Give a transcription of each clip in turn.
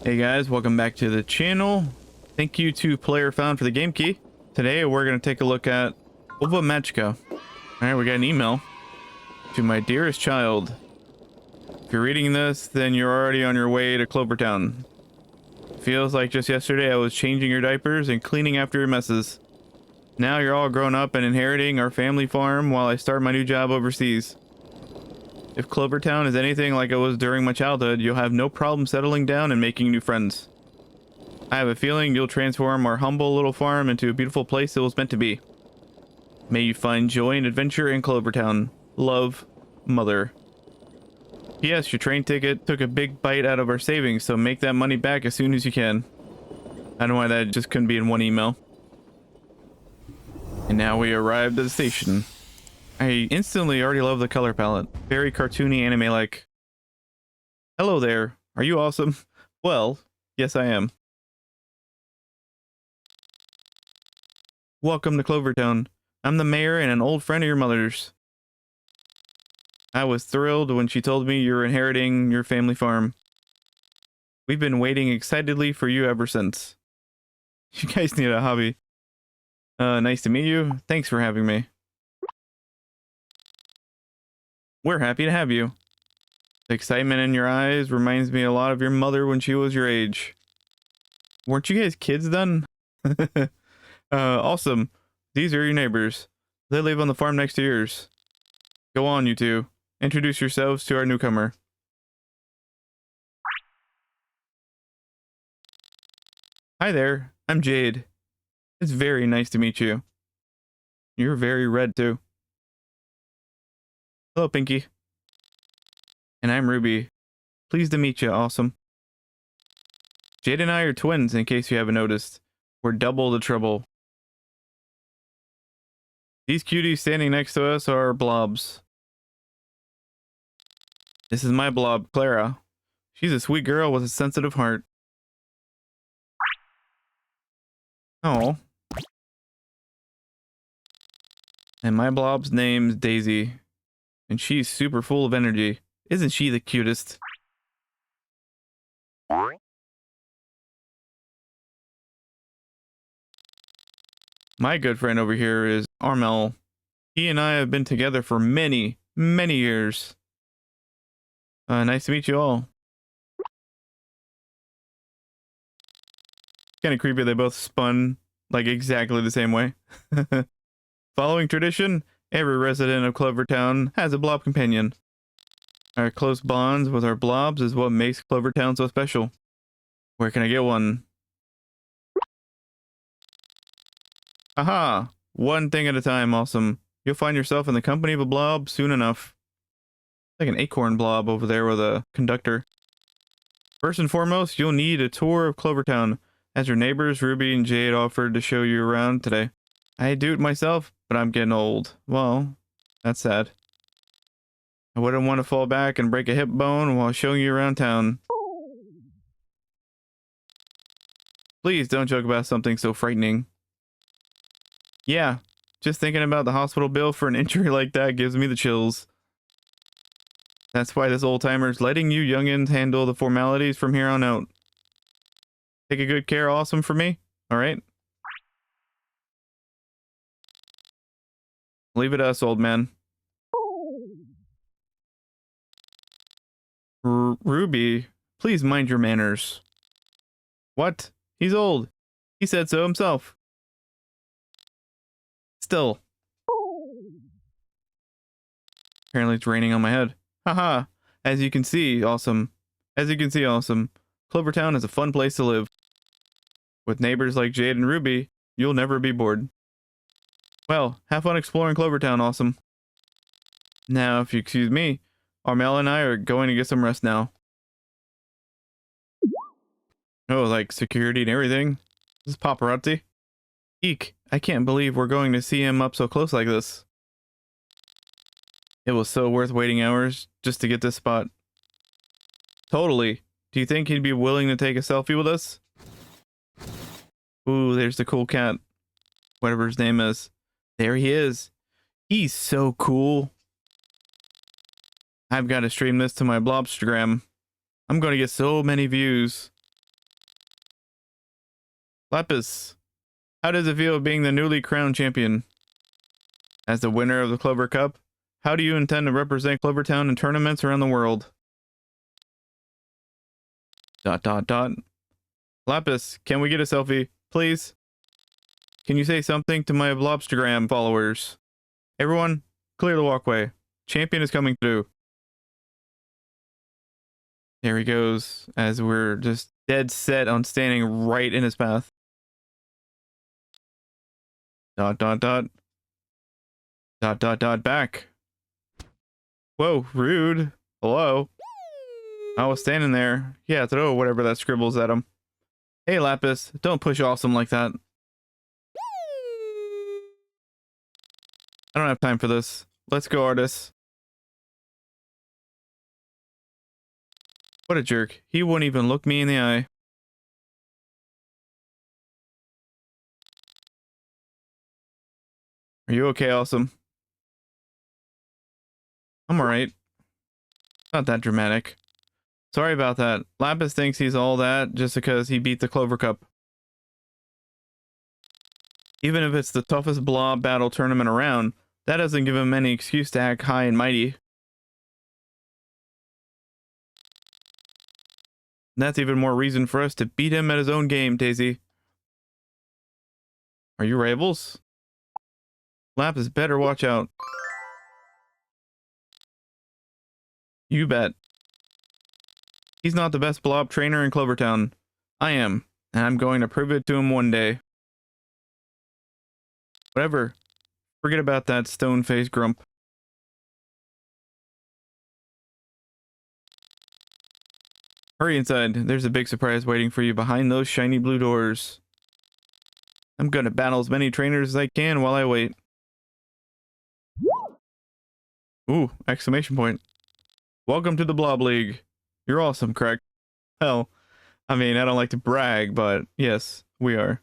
Hey guys, welcome back to the channel. Thank you to Player Found for the game key. Today we're going to take a look at Ova Magica. Alright, we got an email. To my dearest child. If you're reading this, then you're already on your way to Clover Town. Feels like just yesterday I was changing your diapers and cleaning after your messes. Now you're all grown up and inheriting our family farm while I start my new job overseas. If Clover Town is anything like it was during my childhood, you'll have no problem settling down and making new friends. I have a feeling you'll transform our humble little farm into a beautiful place it was meant to be. May you find joy and adventure in Clover Town. Love, Mother. Yes, your train ticket took a big bite out of our savings, so make that money back as soon as you can. I don't know why that just couldn't be in one email. And now we arrived at the station. I instantly already love the color palette. Very cartoony anime-like. Hello there. Are you awesome? Well, yes I am. Welcome to Clover Town. I'm the mayor and an old friend of your mother's. I was thrilled when she told me you're inheriting your family farm. We've been waiting excitedly for you ever since. You guys need a hobby. Nice to meet you. Thanks for having me. We're happy to have you. The excitement in your eyes reminds me a lot of your mother when she was your age. Weren't you guys kids then? Awesome. These are your neighbors. They live on the farm next to yours. Go on, you two. Introduce yourselves to our newcomer. Hi there. I'm Jade. It's very nice to meet you. You're very red too. Hello, Pinky. And I'm Ruby. Pleased to meet you, awesome. Jade and I are twins, in case you haven't noticed. We're double the trouble. These cuties standing next to us are blobs. This is my blob, Clara. She's a sweet girl with a sensitive heart. Oh. And my blob's name's Daisy. And she's super full of energy. Isn't she the cutest? My good friend over here is Armel. He and I have been together for many, many years. Nice to meet you all. Kind of creepy they both spun like exactly the same way. Following tradition, every resident of Clover Town has a blob companion. Our close bonds with our blobs is what makes Clover Town so special. Where can I get one? Aha! One thing at a time, awesome. You'll find yourself in the company of a blob soon enough. Like an acorn blob over there with a conductor. First and foremost, you'll need a tour of Clover Town, as your neighbors Ruby and Jade offered to show you around today. I do it myself, but I'm getting old. Well, that's sad. I wouldn't want to fall back and break a hip bone while showing you around town. Please don't joke about something so frightening. Yeah, just thinking about the hospital bill for an injury like that gives me the chills. That's why this old-timer's letting you youngins handle the formalities from here on out. Take a good care, awesome, for me? Alright? Leave it to us, old man. Ruby, please mind your manners. What? He's old. He said so himself. Still. Apparently it's raining on my head. Haha. As you can see, awesome. Clover Town is a fun place to live. With neighbors like Jade and Ruby, you'll never be bored. Well, have fun exploring Clover Town, awesome. Now, if you excuse me, Armel and I are going to get some rest now. Oh, like security and everything. This is paparazzi. Eek, I can't believe we're going to see him up so close like this. It was so worth waiting hours just to get this spot. Totally. Do you think he'd be willing to take a selfie with us? Ooh, there's the cool cat. Whatever his name is. There he is. He's so cool. I've got to stream this to my Blobstagram. I'm going to get so many views. Lapis, how does it feel being the newly crowned champion? As the winner of the Clover Cup, how do you intend to represent Clover Town in tournaments around the world? ... Lapis, can we get a selfie, please? Can you say something to my Blobstagram followers? Everyone, clear the walkway. Champion is coming through. There he goes, as we're just dead set on standing right in his path. ... Back. Whoa, rude. Hello. I was standing there. Yeah, throw whatever that scribbles at him. Hey, Lapis, don't push awesome like that. I don't have time for this. Let's go, artist. What a jerk. He wouldn't even look me in the eye. Are you okay, awesome? I'm alright. Not that dramatic. Sorry about that. Lapis thinks he's all that just because he beat the Clover Cup. Even if it's the toughest blob battle tournament around, that doesn't give him any excuse to act high and mighty. That's even more reason for us to beat him at his own game, Daisy. Are you rivals? Lapis better watch out. You bet. He's not the best blob trainer in Clover Town. I am, and I'm going to prove it to him one day. Whatever. Forget about that stone-faced grump. Hurry inside. There's a big surprise waiting for you behind those shiny blue doors. I'm gonna battle as many trainers as I can while I wait. Ooh, exclamation point. Welcome to the Blob League. You're awesome, correct? Hell, I mean, I don't like to brag, but yes, we are.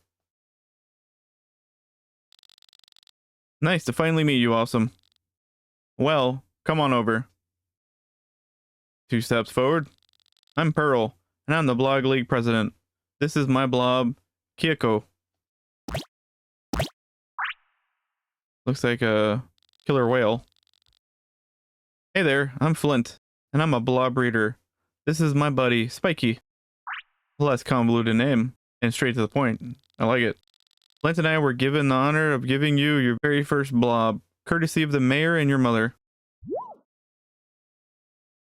Nice to finally meet you, awesome. Well, come on over. 2 steps forward. I'm Pearl, and I'm the Blob League president. This is my blob, Kyoko. Looks like a killer whale. Hey there, I'm Flint, and I'm a blob breeder. This is my buddy, Spiky. Less convoluted name, and straight to the point. I like it. Flint and I were given the honor of giving you your very first blob, courtesy of the mayor and your mother.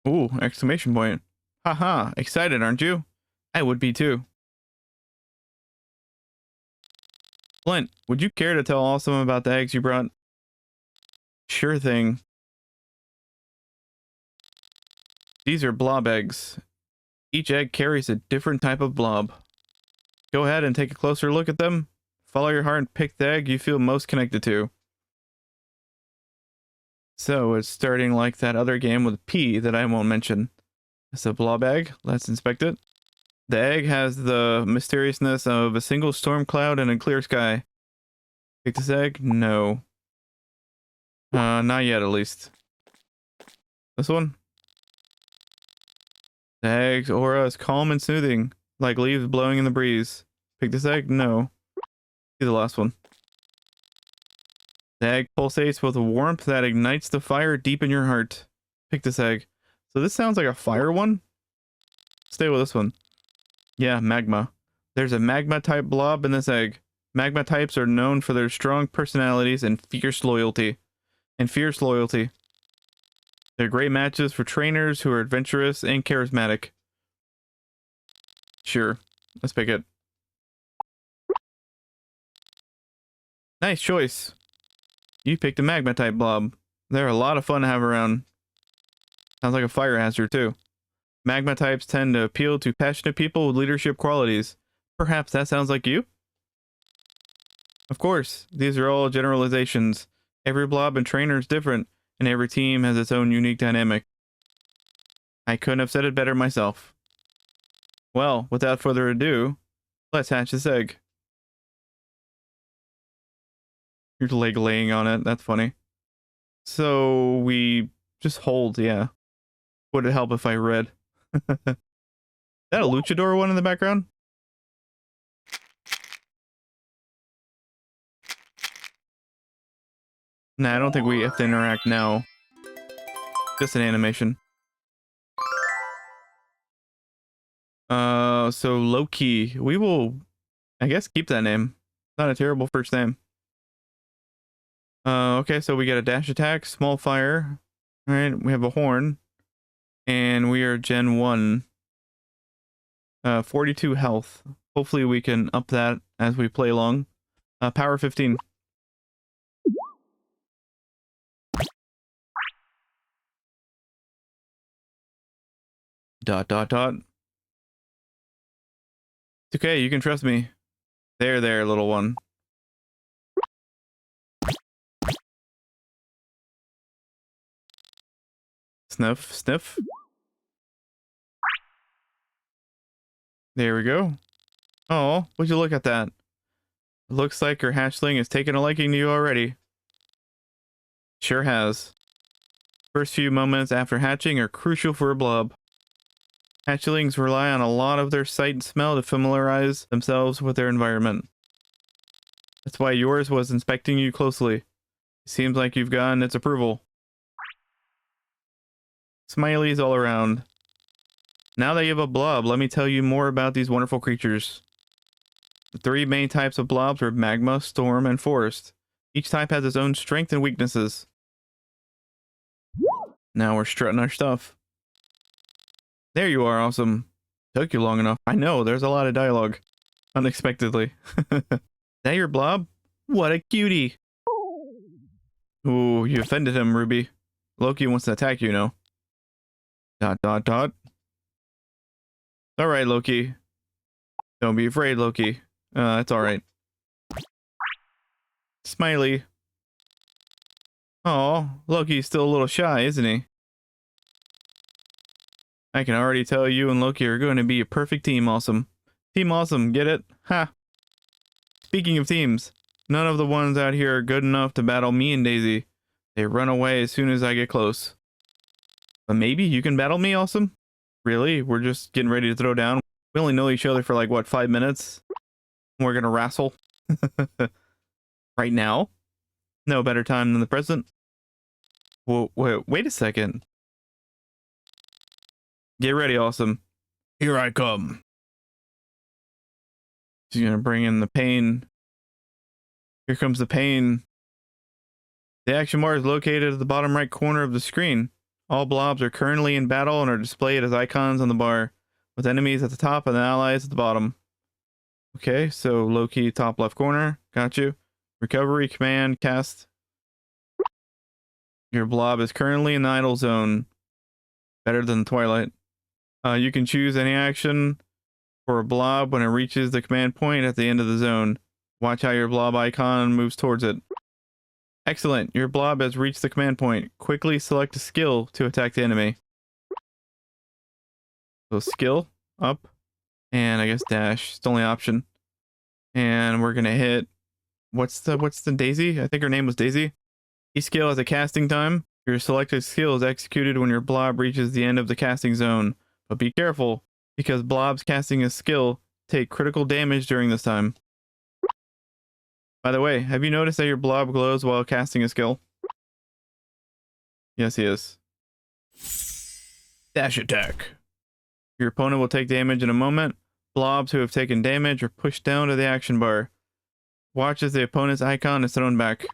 Ooh, exclamation point. Haha, excited, aren't you? I would be too. Flint, would you care to tell Awesome about the eggs you brought? Sure thing. These are blob eggs. Each egg carries a different type of blob. Go ahead and take a closer look at them. Follow your heart and pick the egg you feel most connected to. So it's starting like that other game with P that I won't mention. It's a blob egg. Let's inspect it. The egg has the mysteriousness of a single storm cloud and a clear sky. Pick this egg? No. Not yet at least. This one? The egg's aura is calm and soothing, like leaves blowing in the breeze. Pick this egg? No. See the last one. The egg pulsates with a warmth that ignites the fire deep in your heart. Pick this egg. So this sounds like a fire one? Stay with this one. Yeah, magma. There's a magma type blob in this egg. Magma types are known for their strong personalities and fierce loyalty. They're great matches for trainers who are adventurous and charismatic. Sure, let's pick it. Nice choice. You picked a magma type blob. They're a lot of fun to have around. Sounds like a fire hazard too. Magma types tend to appeal to passionate people with leadership qualities. Perhaps that sounds like you? Of course, these are all generalizations. Every blob and trainer is different, and every team has its own unique dynamic. I couldn't have said it better myself. Well, without further ado, let's hatch this egg. Your leg laying on it, that's funny. So we just hold, yeah. Would it help if I read? Is that a luchador one in the background? Nah, I don't think we have to interact now. Just an animation. So Loki. We will, I guess, keep that name. Not a terrible first name. Okay, so we get a dash attack, small fire. All right, we have a horn. And we are Gen 1. 42 health. Hopefully we can up that as we play along. Power 15. Dot, dot, dot. It's okay, you can trust me. There, little one. Sniff, sniff. There we go. Oh, would you look at that? It looks like her hatchling has taken a liking to you already. Sure has. First few moments after hatching are crucial for a blob. Hatchlings rely on a lot of their sight and smell to familiarize themselves with their environment. That's why yours was inspecting you closely. It seems like you've gotten its approval. Smileys all around. Now that you have a blob, let me tell you more about these wonderful creatures. The three main types of blobs are magma, storm, and forest. Each type has its own strengths and weaknesses. Now we're strutting our stuff. There you are, awesome. Took you long enough. I know, there's a lot of dialogue. Unexpectedly. That your blob? What a cutie. Ooh, you offended him, Ruby. Loki wants to attack you now. Dot, dot, dot. Alright, Loki. Don't be afraid, Loki. It's alright. Smiley. Oh, Loki's still a little shy, isn't he? I can already tell you and Loki are going to be a perfect team, awesome. Team awesome, get it? Ha! Speaking of teams, none of the ones out here are good enough to battle me and Daisy. They run away as soon as I get close. But maybe you can battle me, awesome? Really? We're just getting ready to throw down? We only know each other for like, what, 5 minutes? We're gonna wrestle? Right now? No better time than the present? Whoa, wait a second. Get ready, awesome. Here I come. She's gonna bring in the pain. Here comes the pain. The action bar is located at the bottom right corner of the screen. All blobs are currently in battle and are displayed as icons on the bar, with enemies at the top and allies at the bottom. Okay, so Loki, top left corner. Got you. Recovery, command, cast. Your blob is currently in the idle zone. Better than Twilight. You can choose any action for a blob when it reaches the command point at the end of the zone. Watch how your blob icon moves towards it. Excellent. Your blob has reached the command point. Quickly select a skill to attack the enemy. So skill, up, and I guess dash. It's the only option. And we're gonna hit. What's the Daisy? I think her name was Daisy. Each skill has a casting time. Your selected skill is executed when your blob reaches the end of the casting zone. But be careful, because blobs casting a skill take critical damage during this time. By the way, have you noticed that your blob glows while casting a skill? Yes, he is. Dash attack. Your opponent will take damage in a moment. Blobs who have taken damage are pushed down to the action bar. Watch as the opponent's icon is thrown back.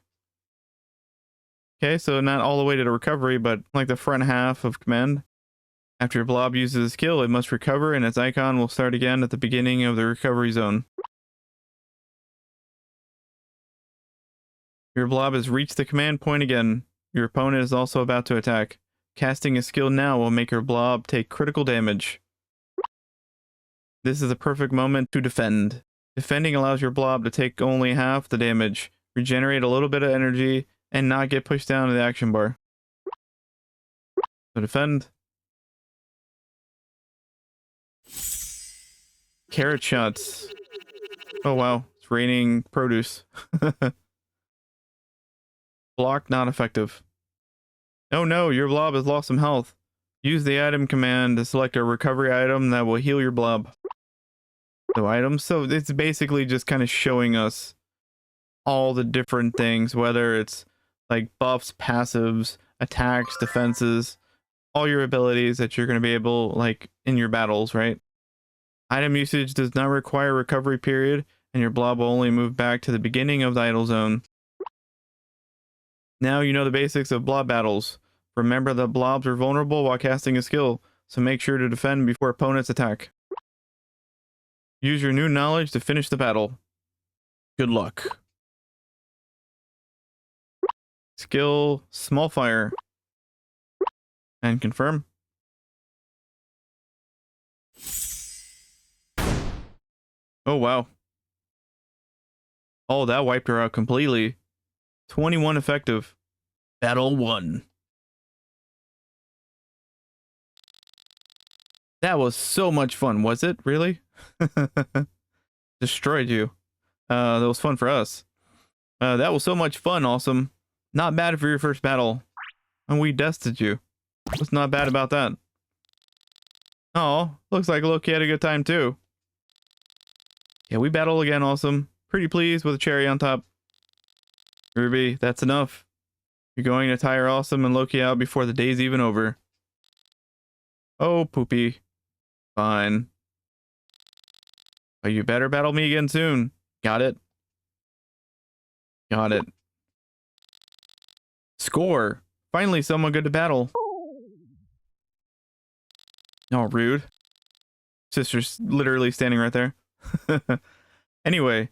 Okay, so not all the way to the recovery, but like the front half of command. After your blob uses a skill, it must recover and its icon will start again at the beginning of the recovery zone. Your blob has reached the command point again. Your opponent is also about to attack. Casting a skill now will make your blob take critical damage. This is a perfect moment to defend. Defending allows your blob to take only half the damage, regenerate a little bit of energy, and not get pushed down to the action bar. So defend. Carrot shots. Oh wow, it's raining produce. Block not effective. Oh no, your blob has lost some health. Use the item command to select a recovery item that will heal your blob. So items, so it's basically just kind of showing us all the different things, whether it's like buffs, passives, attacks, defenses, all your abilities that you're going to be able, like, in your battles, right? Item usage does not require recovery period, and your blob will only move back to the beginning of the idle zone. Now you know the basics of blob battles. Remember that blobs are vulnerable while casting a skill, so make sure to defend before opponents attack. Use your new knowledge to finish the battle. Good luck. Skill Small Fire. And confirm. Oh, wow. Oh, that wiped her out completely. 21 effective. Battle 1. That was so much fun, was it? Really? Destroyed you. That was fun for us. That was so much fun, awesome. Not bad for your first battle. And we dusted you. What's not bad about that? Oh, looks like Loki had a good time too. Yeah, we battle again, awesome. Pretty pleased with a cherry on top. Ruby, that's enough. You're going to tire Awesome and Loki out before the day's even over. Oh, poopy. Fine. But you better battle me again soon. Got it? Got it. Score. Finally, someone good to battle. Oh, rude. Sister's literally standing right there. Anyway,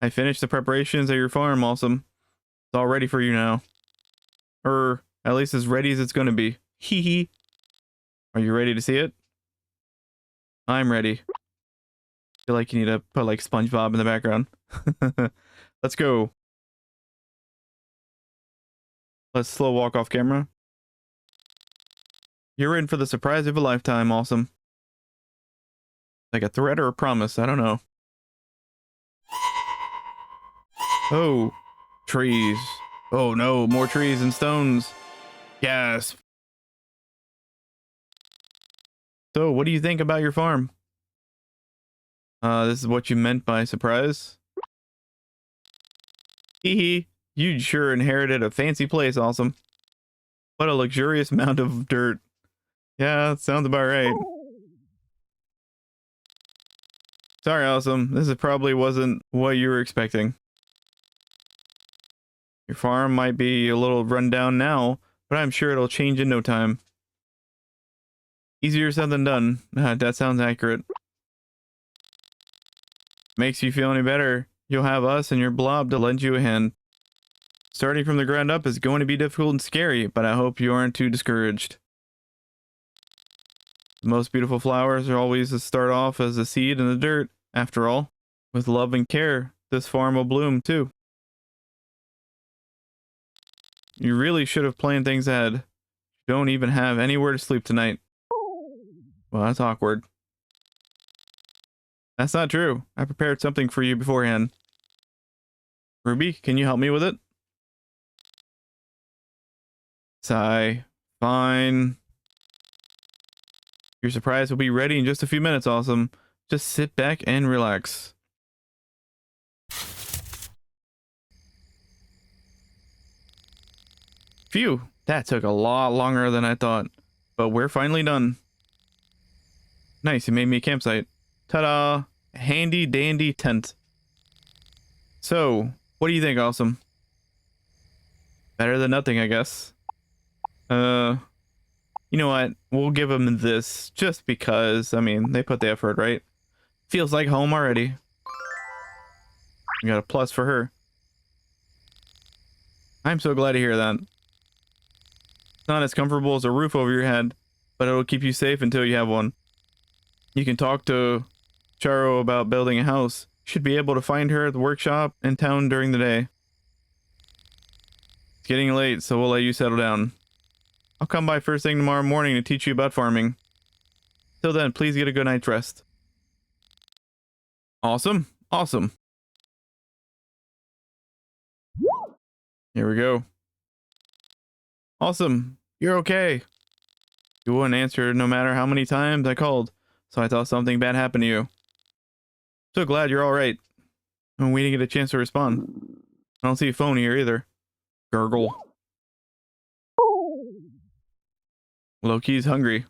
I finished the preparations at your farm, Awesome. It's all ready for you now. Or at least as ready as it's going to be. Hee hee. Are you ready to see it? I'm ready. I feel like you need to put like SpongeBob in the background. Let's go. Let's slow walk off camera. You're in for the surprise of a lifetime, Awesome. Like a threat or a promise, I don't know. Oh, trees. Oh no, more trees and stones. Gasp. So, what do you think about your farm? This is what you meant by surprise? Hee hee. You sure inherited a fancy place, Awesome. What a luxurious mound of dirt. Yeah, that sounds about right. Sorry, Awesome. This is probably wasn't what you were expecting. Your farm might be a little run down now, but I'm sure it'll change in no time. Easier said than done. That sounds accurate. Makes you feel any better? You'll have us and your blob to lend you a hand. Starting from the ground up is going to be difficult and scary, but I hope you aren't too discouraged. The most beautiful flowers are always to start off as a seed in the dirt, after all. With love and care, this farm will bloom too. You really should have planned things ahead. You don't even have anywhere to sleep tonight. Well, that's awkward. That's not true. I prepared something for you beforehand. Ruby, can you help me with it? Sigh. Fine. Your surprise will be ready in just a few minutes, Awesome. Just sit back and relax. Phew, that took a lot longer than I thought. But we're finally done. Nice, you made me a campsite. Ta-da! Handy dandy tent. So, what do you think, Awesome? Better than nothing, I guess. You know what? We'll give them this just because, I mean, they put the effort, right? Feels like home already. We got a plus for her. I'm so glad to hear that. It's not as comfortable as a roof over your head, but it'll keep you safe until you have one. You can talk to Charo about building a house. You should be able to find her at the workshop in town during the day. It's getting late, so we'll let you settle down. I'll come by first thing tomorrow morning to teach you about farming. Till then, please get a good night's rest. Awesome. Awesome. Here we go. Awesome. You're okay. You wouldn't answer no matter how many times I called, so I thought something bad happened to you. So glad you're alright. And we didn't get a chance to respond. I don't see a phone here either. Gurgle. Loki's hungry.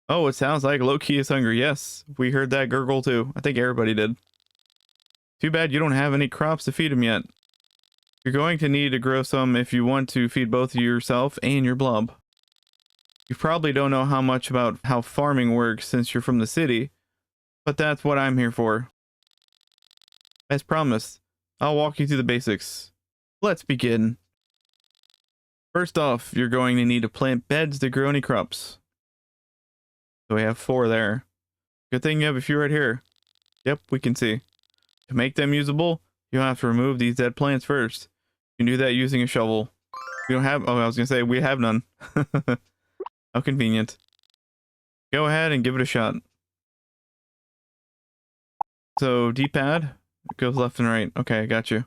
Oh, it sounds like Loki is hungry. Yes, we heard that gurgle too. I think everybody did. Too bad you don't have any crops to feed him yet. You're going to need to grow some if you want to feed both yourself and your blob. You probably don't know how much about how farming works since you're from the city, but that's what I'm here for. As promised, I'll walk you through the basics. Let's begin. First off, you're going to need to plant beds to grow any crops. So we have 4 there. Good thing you have a few right here. Yep, we can see. To make them usable, you'll have to remove these dead plants first. You can do that using a shovel. We don't have, oh, I was gonna say, we have none. How convenient. Go ahead and give it a shot. So, D-pad goes left and right. Okay, got you.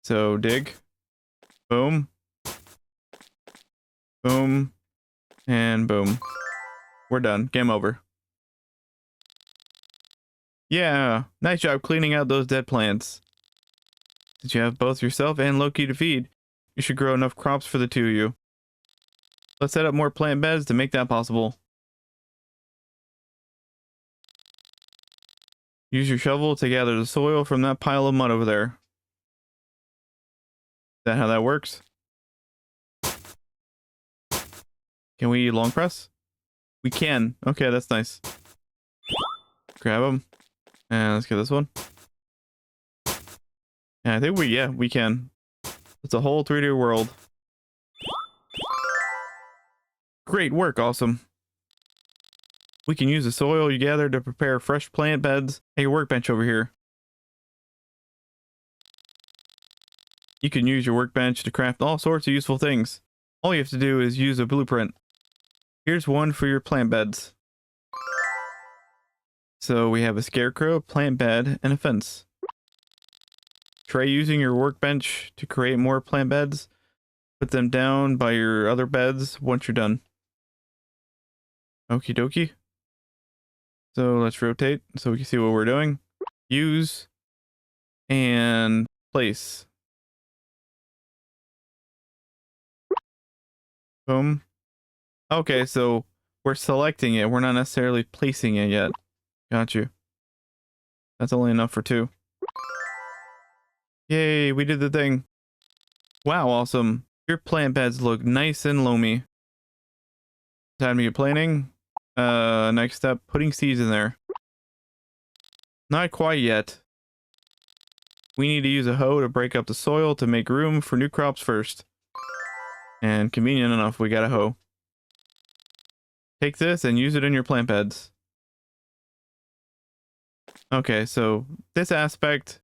So, dig. Boom. Boom. And boom. We're done. Game over. Yeah, nice job cleaning out those dead plants. Since you have both yourself and Loki to feed, you should grow enough crops for the 2 of you. Let's set up more plant beds to make that possible. Use your shovel to gather the soil from that pile of mud over there. Is that how that works? Can we long press? We can. Okay, that's nice. Grab them. And let's get this one. Yeah, I think we can. It's a whole 3D world. Great work, awesome. We can use the soil you gathered to prepare fresh plant beds at your workbench over here. You can use your workbench to craft all sorts of useful things. All you have to do is use a blueprint. Here's one for your plant beds. So we have a scarecrow, plant bed, and a fence. Try using your workbench to create more plant beds. Put them down by your other beds once you're done. Okie dokie. So let's rotate so we can see what we're doing. Use and place. Boom. Okay, so we're selecting it. We're not necessarily placing it yet. Got you. That's only enough for 2. Yay, we did the thing. Wow, awesome. Your plant beds look nice and loamy. Time to get planting. Next step, putting seeds in there. Not quite yet. We need to use a hoe to break up the soil to make room for new crops first. And convenient enough, we got a hoe. Take this and use it in your plant beds. Okay, so this aspect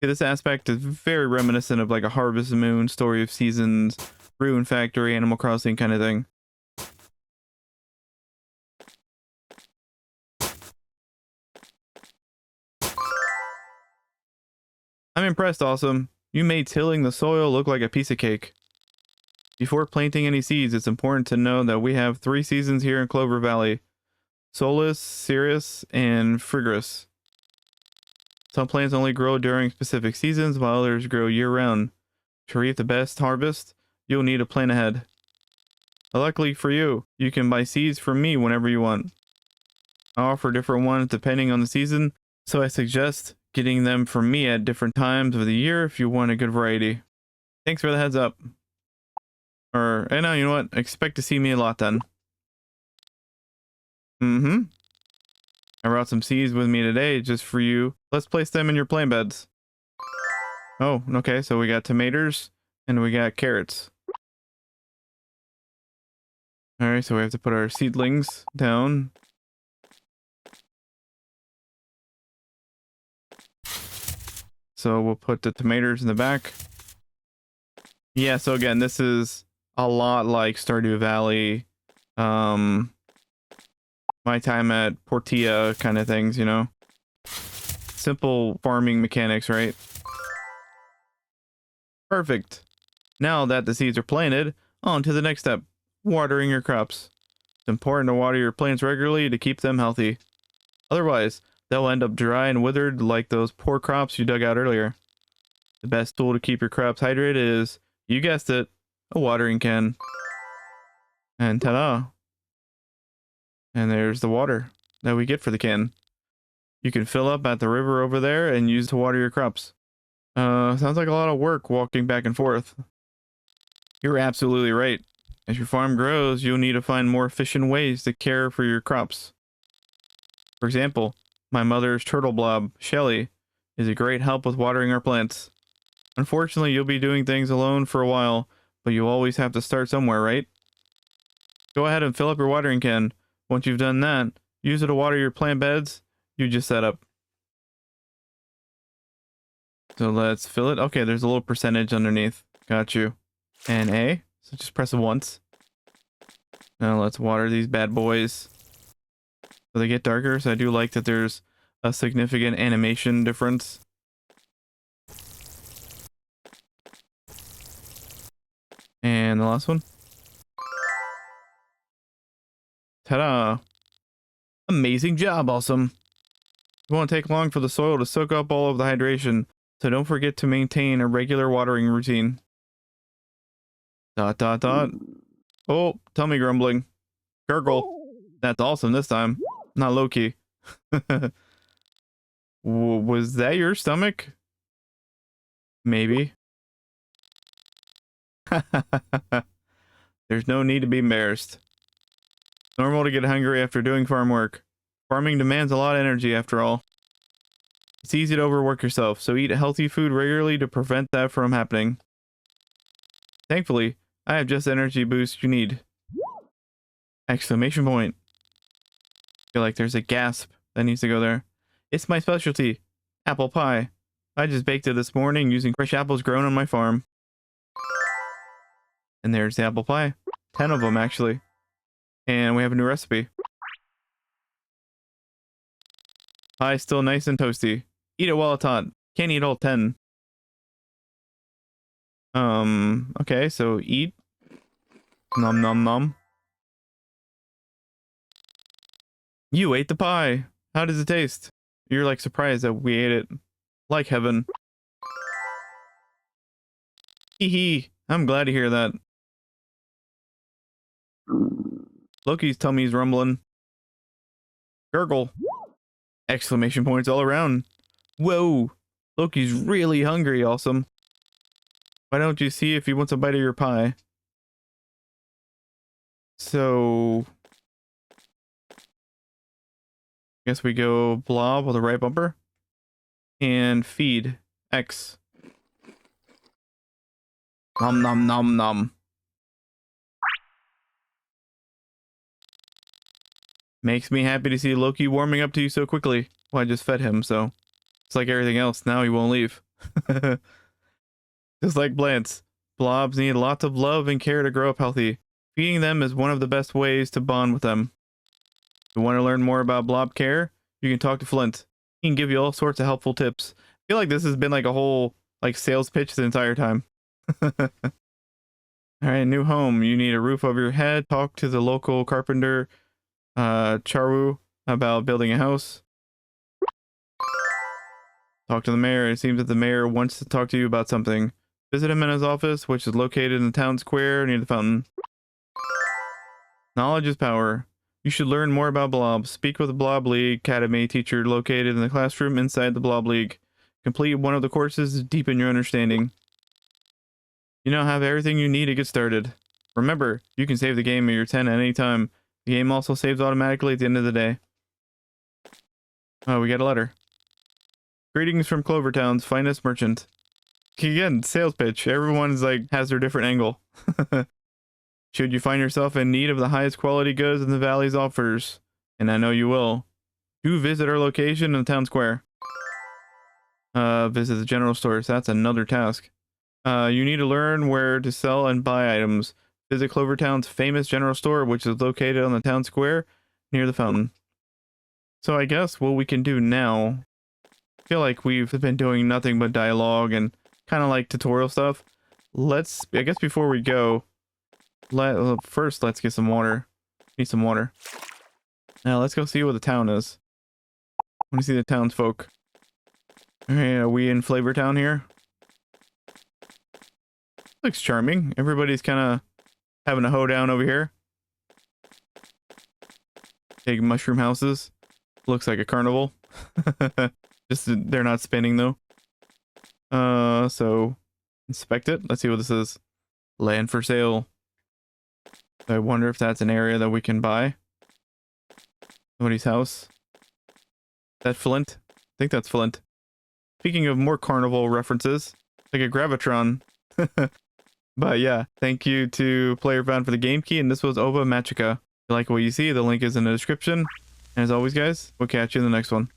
is very reminiscent of like a Harvest Moon, Story of Seasons, Rune Factory, Animal Crossing kind of thing. I'm impressed, awesome. You made tilling the soil look like a piece of cake. Before planting any seeds, it's important to know that we have 3 seasons here in Clover Valley. Solus, Sirius, and Frigorous. Some plants only grow during specific seasons, while others grow year-round. To reap the best harvest, you'll need to plan ahead. Luckily for you, you can buy seeds from me whenever you want. I offer different ones depending on the season, so I suggest getting them from me at different times of the year if you want a good variety. Thanks for the heads up. Or, you know what? Expect to see me a lot then. I brought some seeds with me today just for you. Let's place them in your plant beds. Oh, okay, so we got tomatoes and we got carrots. Alright, so we have to put our seedlings down. So we'll put the tomatoes in the back. Yeah, so again, this is a lot like Stardew Valley. My time at Portilla kind of things, you know? Simple farming mechanics, right? Perfect. Now that the seeds are planted, on to the next step, watering your crops. It's important to water your plants regularly to keep them healthy. Otherwise, they'll end up dry and withered like those poor crops you dug out earlier. The best tool to keep your crops hydrated is, you guessed it, a watering can. And ta-da! And there's the water that we get for the can. You can fill up at the river over there and use to water your crops. Sounds like a lot of work walking back and forth. You're absolutely right. As your farm grows, you'll need to find more efficient ways to care for your crops. For example, my mother's turtle blob, Shelly, is a great help with watering our plants. Unfortunately, you'll be doing things alone for a while, but you always have to start somewhere, right? Go ahead and fill up your watering can. Once you've done that, use it to water your plant beds you just set up. So let's fill it. Okay, there's a little percentage underneath. Got you. And A. So just press it once. Now let's water these bad boys. So they get darker, so I do like that there's a significant animation difference. And the last one. Ta-da! Amazing job, awesome. It won't take long for the soil to soak up all of the hydration, so don't forget to maintain a regular watering routine. ... Oh, tummy grumbling. Gurgle. That's awesome this time. Not low-key. Was that your stomach? Maybe. There's no need to be embarrassed. It's normal to get hungry after doing farm work. Farming demands a lot of energy after all. It's easy to overwork yourself, so eat healthy food regularly to prevent that from happening. Thankfully, I have just the energy boost you need. Exclamation point. I feel like there's a gasp that needs to go there. It's my specialty. Apple pie. I just baked it this morning using fresh apples grown on my farm. And there's the apple pie. 10 of them, actually. And we have a new recipe. Pie's still nice and toasty. Eat it while it's hot. Can't eat all 10. Okay, so eat. Nom nom nom. You ate the pie. How does it taste? You're like surprised that we ate it. Like heaven. Hee hee. I'm glad to hear that. Loki's tummy's rumbling. Gurgle. Exclamation points all around. Whoa. Loki's really hungry, awesome. Why don't you see if he wants a bite of your pie? So... guess we go Blob with the right bumper. And feed. X. Nom nom nom nom. Makes me happy to see Loki warming up to you so quickly. Well, I just fed him, so... it's like everything else, now he won't leave. Just like plants, blobs need lots of love and care to grow up healthy. Feeding them is one of the best ways to bond with them. If you want to learn more about blob care, you can talk to Flint. He can give you all sorts of helpful tips. I feel like this has been like a whole sales pitch the entire time. Alright, new home. You need a roof over your head. Talk to the local carpenter, Charu, about building a house. Talk to the mayor. It seems that the mayor wants to talk to you about something. Visit him in his office, which is located in the town square near the fountain. Knowledge is power. You should learn more about Blob. Speak with the Blob League Academy teacher located in the classroom inside the Blob League. Complete one of the courses to deepen your understanding. You now have everything you need to get started. Remember, you can save the game at your 10 at any time. The game also saves automatically at the end of the day. Oh, we got a letter. Greetings from Clover Town's finest merchant. Again, sales pitch. Everyone's has their different angle. Should you find yourself in need of the highest quality goods in the valley's offers, and I know you will, do visit our location in the town square. Visit the general store. So that's another task. You need to learn where to sell and buy items. Visit Clover Town's famous general store, which is located on the town square near the fountain. So I guess what we can do now, I feel like we've been doing nothing but dialogue and kind of tutorial stuff. I guess before we go, first let's get some water. Need some water. Now let's go see what the town is. I want to see the townsfolk. Alright, are we in Flavor Town here? Looks charming. Everybody's kind of having a hoedown over here. Big mushroom houses. Looks like a carnival. Just they're not spinning though. So inspect it. Let's see what this is. Land for sale. I wonder if that's an area that we can buy. Somebody's house. Is that Flint? I think that's Flint. Speaking of more carnival references, like a Gravitron. But yeah, thank you to Player Found for the game key, and this was Ova Magica. If you like what you see, the link is in the description. And as always, guys, we'll catch you in the next one.